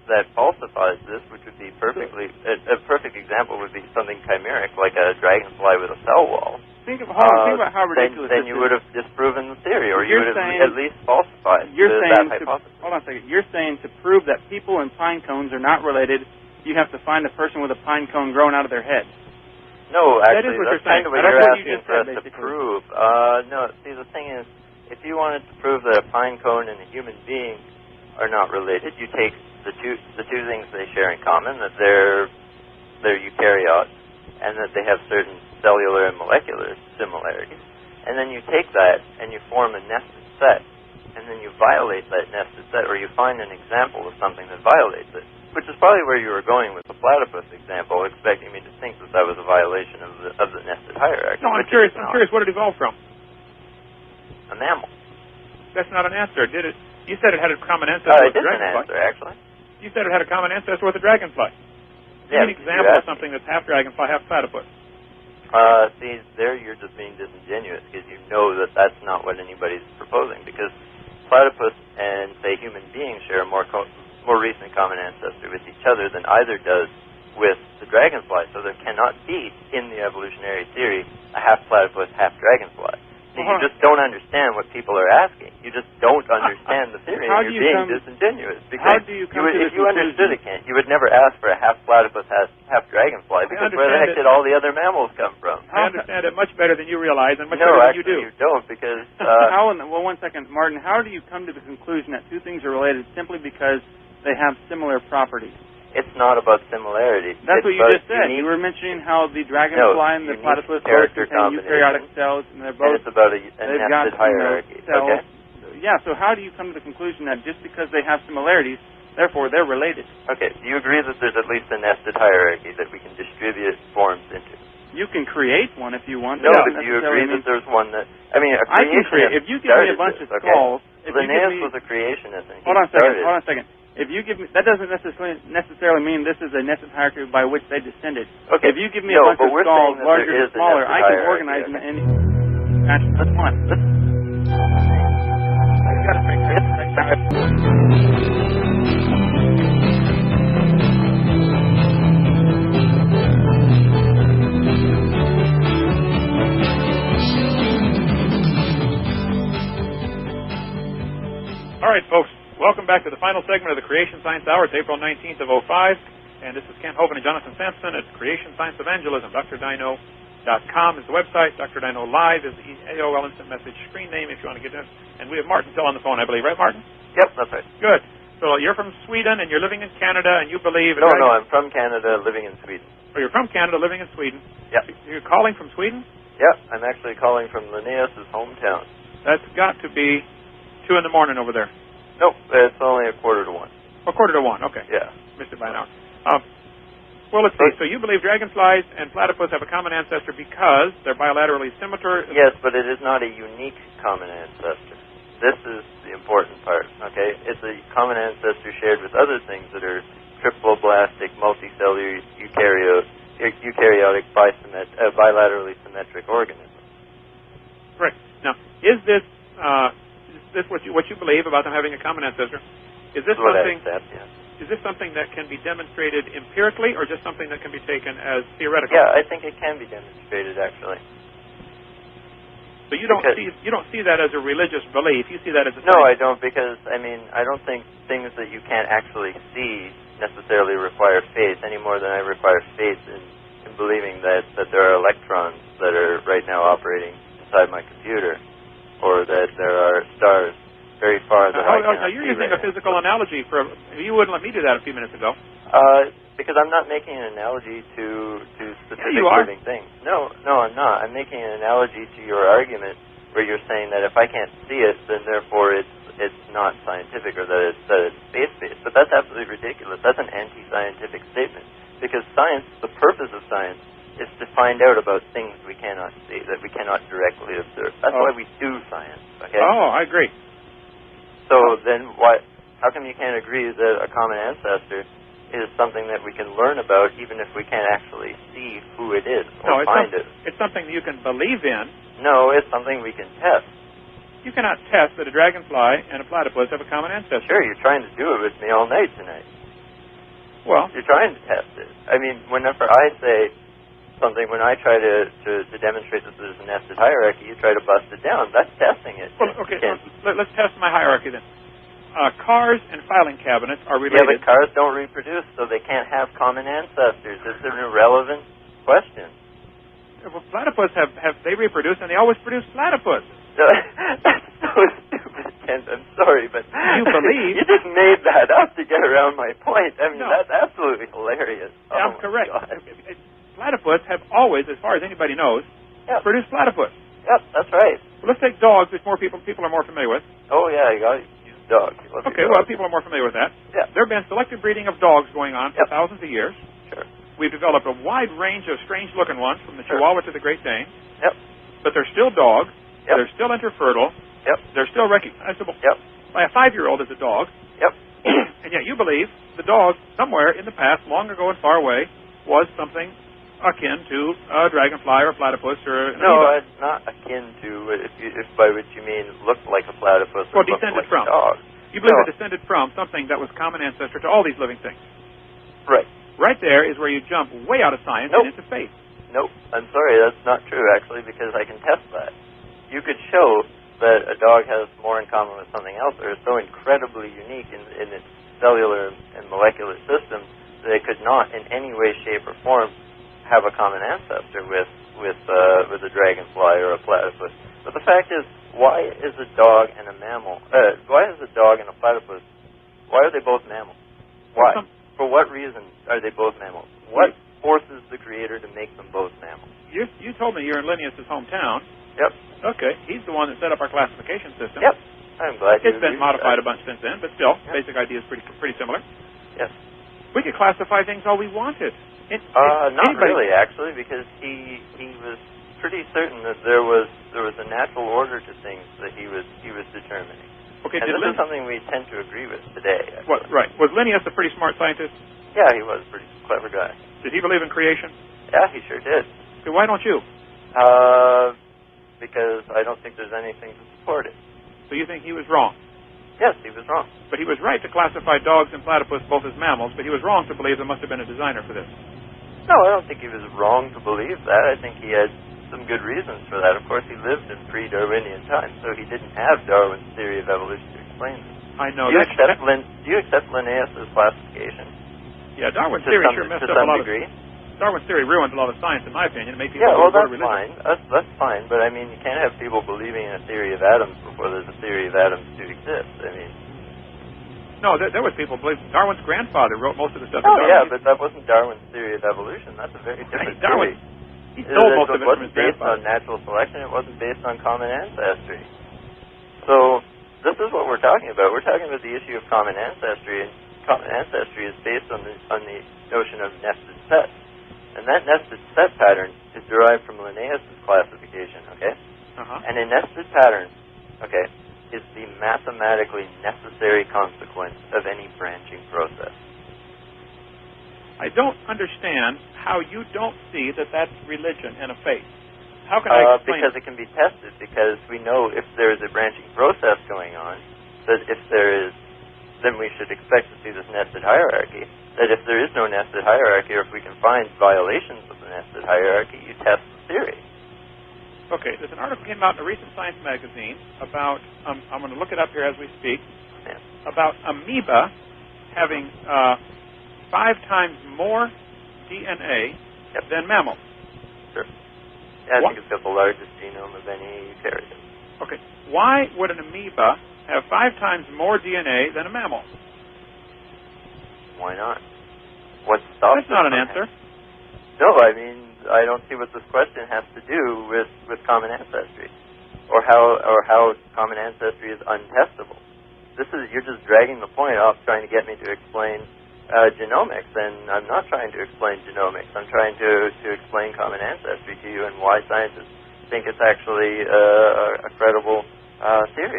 that falsifies this, which would be perfectly a perfect example would be something chimeric, like a dragonfly with a cell wall. Think about how ridiculous then you would have disproven the theory, or you would have at least falsified that hypothesis. Hold on a second. You're saying to prove that people and pine cones are not related, you have to find a person with a pine cone growing out of their head. No, actually, that is what that's kind of what you're asking for us to prove. No, see, the thing is, if you wanted to prove that a pine cone and a human being are not related, you take the two things they share in common, that they're eukaryotes, and that they have certain cellular and molecular similarities. And then you take that and you form a nested set, and then you violate that nested set, or you find an example of something that violates it, which is probably where you were going with the platypus example, expecting me to think that was a violation of the nested hierarchy. No, I'm curious what it evolved from. A mammal. That's not an answer, did it? You said it had a common ancestor with the dragonfly. It is an answer, actually. You said it had a common ancestor with the dragonfly. Give me an example of something that's half dragonfly, half platypus. See, there you're just being disingenuous because you know that that's not what anybody's proposing, because platypus and, say, human beings share a more recent common ancestor with each other than either does with the dragonfly, so there cannot be, in the evolutionary theory, a half platypus, half dragonfly. See, you just don't understand what people are asking. You just don't understand the theory, and you're being disingenuous. Because if you understood it, Kent, you would never ask for a half platypus, half dragonfly, because where the heck did all the other mammals come from? I understand it much better than you realize, and much better than you do. No, actually, you don't, because... well, 1 second, Martin. How do you come to the conclusion that two things are related simply because they have similar properties? It's not about similarity. That's what you just said. You were mentioning how the dragonfly and the platypus both contain eukaryotic cells, and they're both... And it's about a nested hierarchy. Okay. Yeah, so how do you come to the conclusion that just because they have similarities, therefore they're related? Okay, do you agree that there's at least a nested hierarchy that we can distribute forms into? You can create one if you want. No, but do you agree that there's one that... I mean, a creationist... If you give me a bunch of skulls... Linnaeus was a creationist, and Hold on a second. If you give me, that doesn't necessarily mean this is a nested hierarchy by which they descended. Okay. If you give me a bunch of skulls, larger or smaller, I can organize them in that's one. All right, folks. Welcome back to the final segment of the Creation Science Hour. It's April 19th of 2005, and this is Kent Hovind and Jonathan Sampson at Creation Science Evangelism. DrDino.com is the website. Dr. Dino Live is the AOL Instant Message screen name if you want to get in. And we have Martin still on the phone, I believe. Right, Martin? Yep, that's right. Good. So you're from Sweden, and you're living in Canada, and you believe... No, I'm from Canada, living in Sweden. Oh, you're from Canada, living in Sweden? Yep. You're calling from Sweden? Yep, I'm actually calling from Linnaeus' hometown. That's got to be 2 in the morning over there. Nope, it's only 1:45. 1:45, okay. Yeah. Missed it by an hour. Well, let's see. So you believe dragonflies and platypus have a common ancestor because they're bilaterally similar? Yes, but it is not a unique common ancestor. This is the important part, okay? It's a common ancestor shared with other things that are triploblastic, multicellular, eukaryotic, bilaterally symmetric organisms. Right. Now, is this what you believe about them having a common ancestor? Is this something? Is this something that can be demonstrated empirically, or just something that can be taken as theoretical? Yeah, I think it can be demonstrated actually. So you don't see that as a religious belief. You see that as a no, I don't, because I don't think things that you can't actually see necessarily require faith any more than I require faith in believing that there are electrons that are right now operating inside my computer, or that there are stars very far that I cannot see. You're using a physical analogy. You wouldn't let me do that a few minutes ago. Because I'm not making an analogy to specific living things. No, I'm not. I'm making an analogy to your argument where you're saying that if I can't see it, then therefore it's not scientific, or that it's space-based. But that's absolutely ridiculous. That's an anti-scientific statement. Because science, the purpose of science, is to find out about things we cannot see, that we cannot directly observe. That's why we do science. Okay? Oh, I agree. So then how come you can't agree that a common ancestor is something that we can learn about even if we can't actually see who it is or find it? It's something you can believe in. No, it's something we can test. You cannot test that a dragonfly and a platypus have a common ancestor. Sure, you're trying to do it with me all night tonight. Well, you're trying to test it. I mean, whenever I say something, when I try to demonstrate that there's a nested hierarchy, you try to bust it down. That's testing it. Well, okay, let's test my hierarchy then. Cars and filing cabinets are related. Yeah, but cars don't reproduce, so they can't have common ancestors. It's an irrelevant question. Well, platypus have they reproduce, and they always produce platypus. That's so stupid, Kent. I'm sorry, but you believe you just made that up to get around my point. I mean, no. That's absolutely hilarious. I'm correct. Platypus have always, as far as anybody knows, produced platypus. Yep, that's right. Well, let's take dogs, which more people are more familiar with. Oh yeah, you got to use dogs. Okay, well, people are more familiar with that. Yeah. There have been selective breeding of dogs going on for thousands of years. Sure. We've developed a wide range of strange-looking ones, from the Chihuahua to the Great Dane. Yep. But they're still dogs. Yep. They're still interfertile. Yep. They're still recognizable Yep. by a 5-year-old as a dog. Yep. And yet you believe the dog, somewhere in the past, long ago and far away, was something akin to a dragonfly or a platypus or an No, amoeba. it's not akin to, if by which you mean looked like a platypus or Well, looked descended like from. a dog. You believe No. it descended from something that was common ancestor to all these living things. Right. Right there is where you jump way out of science Nope. and into faith. Nope. I'm sorry, that's not true, actually, because I can test that. You could show that a dog has more in common with something else, or is so incredibly unique in its cellular and molecular system that it could not in any way, shape, or form have a common ancestor with a dragonfly or a platypus. But the fact is, why is a dog and a mammal? Why is a dog and a platypus? Why are they both mammals? Why? For what reason are they both mammals? What forces the Creator to make them both mammals? You told me you're in Linnaeus' hometown. Yep. Okay. He's the one that set up our classification system. Yep. I'm glad you It's been modified a bunch since then, but still, basic idea is pretty similar. Yes. We could classify things all we wanted. Not really, actually, because he was pretty certain that there was a natural order to things that he was determining. Okay, and this is something we tend to agree with today. What, right. Was Linnaeus a pretty smart scientist? Yeah, he was a pretty clever guy. Did he believe in creation? Yeah, he sure did. Okay, why don't you? Because I don't think there's anything to support it. So you think he was wrong? Yes, he was wrong. But he was right to classify dogs and platypus both as mammals, but he was wrong to believe there must have been a designer for this. No, I don't think he was wrong to believe that. I think he had some good reasons for that. Of course, he lived in pre-Darwinian times, so he didn't have Darwin's theory of evolution to explain this. I know. Do you accept Linnaeus' classification? Yeah, Darwin's theory sure messed up a lot degree. Darwin's theory ruined a lot of science, in my opinion. It made people that's fine. That's fine, but I mean, you can't have people believing in a theory of atoms before there's a theory of atoms to exist. I mean, no, there was people believe Darwin's grandfather wrote most of the stuff. Oh, yeah, but that wasn't Darwin's theory of evolution. That's a very different theory. He stole most of it from his based grandfather. on natural selection. It wasn't based on common ancestry. So this is what we're talking about. We're talking about the issue of common ancestry, and common ancestry is based on the notion of nested sets. And that nested set pattern is derived from Linnaeus' classification, okay? And a nested pattern, okay, is the mathematically necessary consequence of any branching process. I don't understand how you don't see that that's religion and a faith. How can I explain because it can be tested, because we know if there is a branching process going on, that if there is, then we should expect to see this nested hierarchy. That if there is no nested hierarchy, or if we can find violations of the nested hierarchy, you test the theory. Okay, there's an article came out in a recent science magazine about, I'm going to look it up here as we speak, about amoeba having 5 times more DNA than mammals. Sure. Yeah, I think it's got the largest genome of any eukaryote. Okay. Why would an amoeba have 5 times more DNA than a mammal? Why not? What stops That's not an answer. No, I mean, I don't see what this question has to do with common ancestry, or how common ancestry is untestable. You're just dragging the point off, trying to get me to explain genomics, and I'm not trying to explain genomics. I'm trying to explain common ancestry to you and why scientists think it's actually a credible theory.